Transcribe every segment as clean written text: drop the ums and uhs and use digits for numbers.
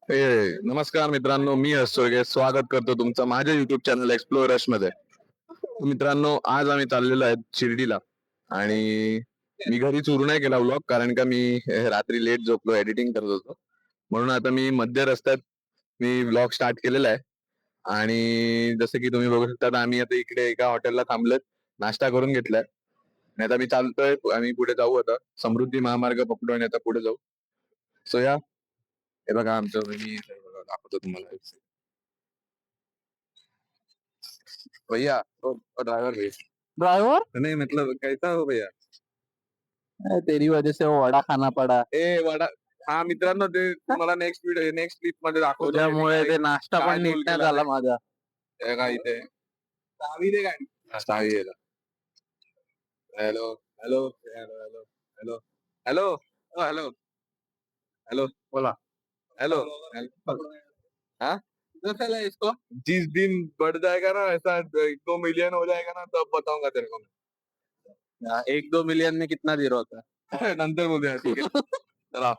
नमस्कार मित्रांनो, मी हर्ष स्वागत करतो तुमचं माझ्या युट्यूब चॅनल एक्सप्लोरर्स मध्ये. मित्रांनो, आज आम्ही चाललेलो आहे शिर्डीला आणि मी घरी सुरू नाही केला व्लॉग कारण का मी रात्री लेट झोपलो, एडिटिंग करत होतो. म्हणून आता मी मध्य रस्त्यात मी व्लॉग स्टार्ट केलेला आहे. आणि जसं की तुम्ही बघू शकता, आम्ही आता इकडे एका हॉटेलला थांबलोय, नाश्ता करून घेतलाय आणि आता मी चालतोय. आम्ही पुढे जाऊ, आता समृद्धी महामार्ग पकडू आणि आता पुढे जाऊ. सो या, हे बघा आमचं, मी दाखवतो तुम्हाला. भैया, ओ ड्राइवर भैया, ड्राइवर, नहीं मतलब कैसा हो भैया? तेरी वजह से वो वडा खाना पड़ा. वडा. हा मित्रांनो, ते तुम्हाला नेक्स्ट व्हिडिओ नेक्स्ट क्लिप मध्ये दाखवतो. तुझ्यामुळे ते नाश्ता काय पण नीट टोल नाही केला झाला नाही. माझा. हे का इथे सहावी दे गाडी. सहावी आहे. Hello hello hello hello hello hello hello hello बोला. हेलो. हाँ, चला इसको जिस दिन बढ़ जाएगा ना, ऐसा 1-2 मिलियन हो जाएगा ना, तब बताऊंगा तेरे को मैं. 1-2 मिलियन में कितना देर होता है? नंतर बोलूया, ठीक आहे. चला.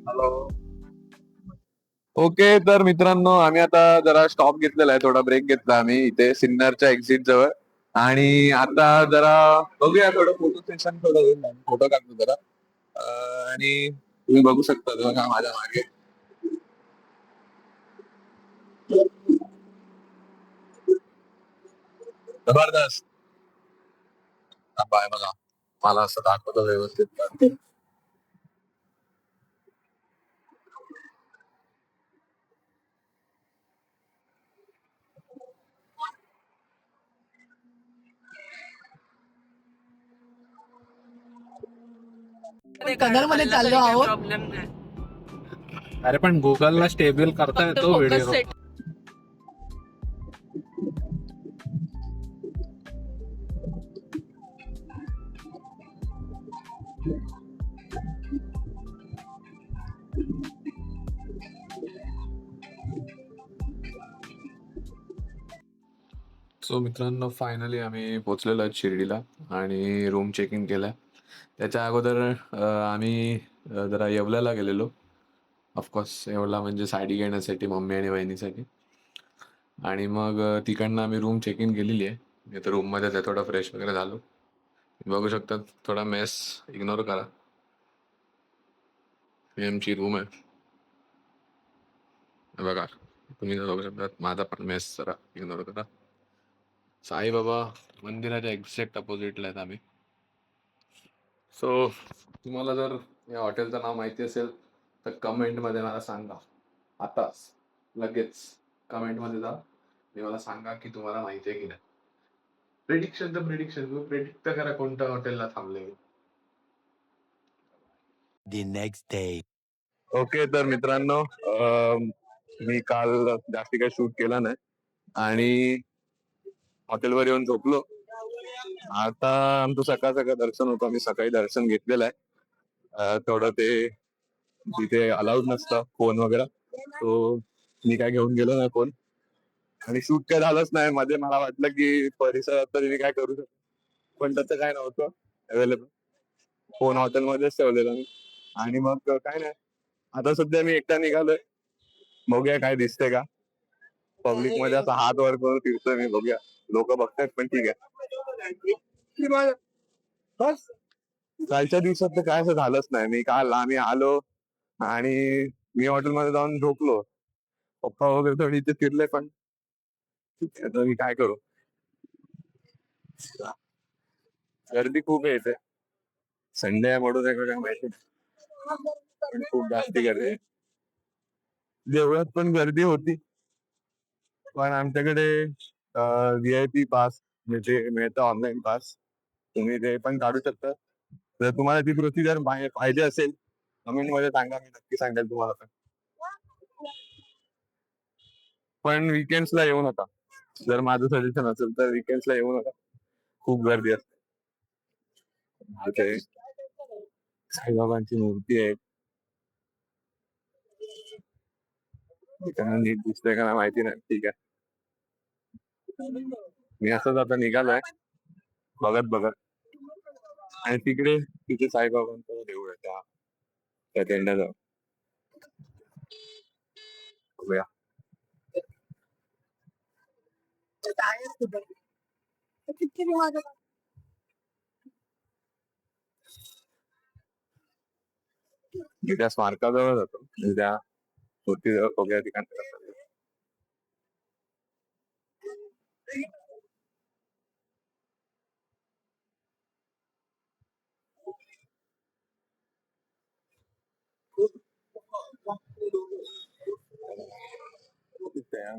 हॅलो. ओके, तर मित्रांनो, आम्ही आता जरा स्टॉप घेतलेला आहे, थोडा ब्रेक घेतला आम्ही इथे सिन्नरच्या एक्झिट जवळ. आणि आता जरा बघूया, थोडं फोटो सेशन थोडं होईल, फोटो काढतो जरा. आणि तुम्ही बघू शकता बघा माझ्या मागे जबरदस्त बाय. बघा, मला असं दाखवतो व्यवस्थित. कन्नड मध्ये चाललो आहोत. अरे पण गुगलला स्टेबल करता येतो व्हिडिओ. सो मित्रांनो, फायनली आम्ही पोहोचलेलो आहे शिर्डीला आणि रूम चेक इन केलाय. त्याच्या अगोदर आम्ही जरा येवल्याला गेलेलो. ऑफकोर्स येवला म्हणजे साडी घेण्यासाठी मम्मी आणि बहिणीसाठी. आणि मग तिकडनं आम्ही रूम चेक इन केलेली आहे. मी तर रूममध्येच आहे, थोडा फ्रेश वगैरे झालो. बघू शकता, थोडा मेस इग्नोर करा. ही आमची रूम आहे, बघा. तुम्ही बघू शकता, माझा पण मेस जरा इग्नोर करा. साईबाबा मंदिराच्या एक्झॅक्ट अपोजिटला आहेत आम्ही. सो तुम्हाला जर या हॉटेलचं नाव माहिती असेल तर कमेंटमध्ये मला सांगा. आताच लगेच कमेंटमध्ये जा आणि मला सांगा की तुम्हाला माहिती आहे की नाही. प्रेडिक्शन तुम्ही प्रेडिक्ट तर करा कोणत्या हॉटेलला थांबले. The next day. ओके, तर मित्रांनो, मी काल जास्ती काही शूट केला नाही आणि हॉटेलवर येऊन झोपलो. आता आमचं सकाळ सकाळ दर्शन होतं, आम्ही सकाळी दर्शन घेतलेलं आहे. थोडं ते तिथे अलाउड नसतं फोन वगैरे, तो मी काय घेऊन गेलो नाही फोन. आणि शूट काय झालंच नाही मध्ये. मला वाटलं की परिसरात तरी मी काय करू शकतो, पण तसं काय नव्हतं अवेलेबल. फोन हॉटेलमध्येच ठेवलेला मी. आणि मग काय नाही, आता सध्या मी एकटा निघालोय. बघूया काय दिसतंय का पब्लिक मध्ये. असा हात वर करून फिरतोय मी, बघूया. लोक बघतायत पण ठीक आहे. बस कालच्या दिवसात तर काय असं झालंच नाही. आम्ही आलो आणि मी हॉटेलमध्ये जाऊन झोपलो. पप्पा वगैरे थोडी इथे फिरले पण ठीक आहे, आता मी काय करू. गर्दी खूप आहे इथे. संडे आहे म्हणून आहे का काय माहिती नाही. पण खूप जास्ती गर्दी आहे. देवळात पण गर्दी होती, पण आमच्याकडे VIP पास म्हणजे मिळतं, ऑनलाईन पास. तुम्ही ते पण काढू शकता. जर तुम्हाला ती प्रोसिजर पाहिजे असेल कमेंट मध्ये सांगा, मी नक्की सांगेल तुम्हाला. पण विकेंड्सला येऊ नका. जर माझं सजेशन असेल तर विकेंड्सला येऊ नका, खूप गर्दी असते. इथे साईबाबांची मूर्ती आहे. त्यांना नीट दिसतंय का नाही माहिती नाही, ठीक आहे. मी असंच आता निघालोय बघत बघत, आणि तिथे साईबाबांचं देऊळ आहे त्या टेंडाजवळ. बघूया. मी त्या स्मारकाजवळ जातो, म्हणजे त्या मूर्तीजवळ बघूया ठिकाण.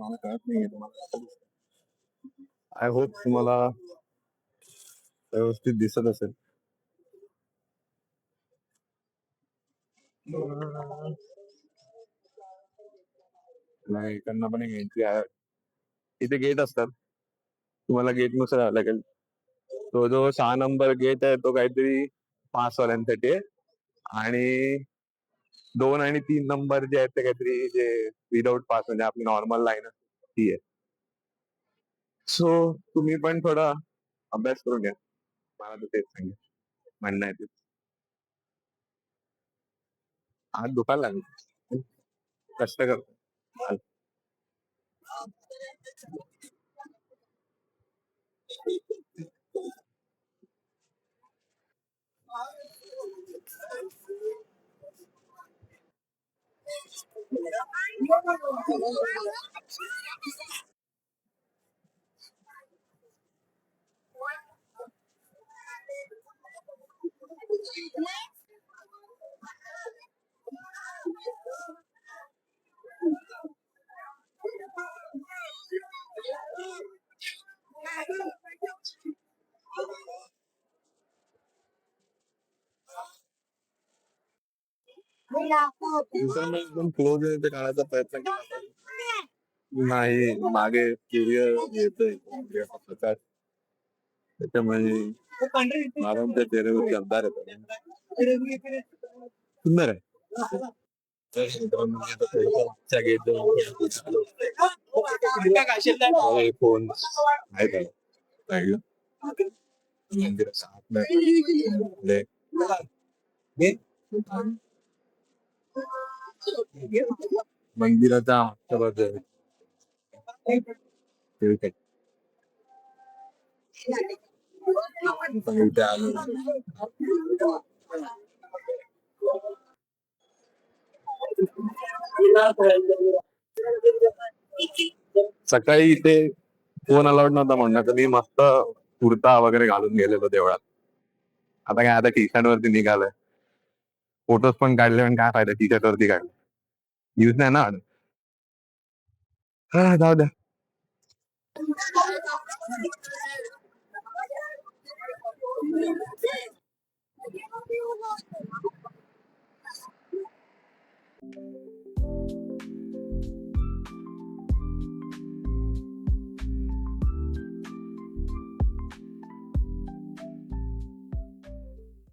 मला कळत नाहीये तुम्हाला. आय होप तुम्हाला व्यवस्थित दिसत असेल. नाही, इकडनं पण एक एंट्री आहे. इथे गेट असतात, तुम्हाला गेट नुसार यावं लागेल. तो जो 6 नंबर गेट आहे तो काहीतरी पासवाल्यांसाठी आहे, आणि 2 आणि 3 नंबर जे आहेत ते काहीतरी जे विदाउट पास म्हणजे आपली नॉर्मल लाईन ती आहे. सो तुम्ही पण थोडा अभ्यास करून घ्या, मला तर तेच सांगेल, म्हणणं आहे ते. आज दुखायला लागेल, कष्ट करतो. दिवसांना एकदम क्लोज आहे ते काढायचा प्रयत्न केला, नाही मागे सूर्य येतोय प्रकाश, त्याच्यामुळे मारांच्या चेहऱ्यावरती अंधार येतो. सुंदर आहे. फोन आहे का? नाही का? मंदिराचा आतमध्ये मंदिराचा मागच्या बाजूला ठीक आहे. पण इथे आलो. सकाळी इथे फोन अलाउड नव्हता म्हणणार, तर मी मस्त कुर्ता वगैरे घालून गेलेलो देवळात. आता काय, आता टी शर्ट वरती निघालोय. फोटोज पण काढले, पण काय फायदा, टी शर्ट वरती काढले, यूज नाही ना. जाऊ द्या.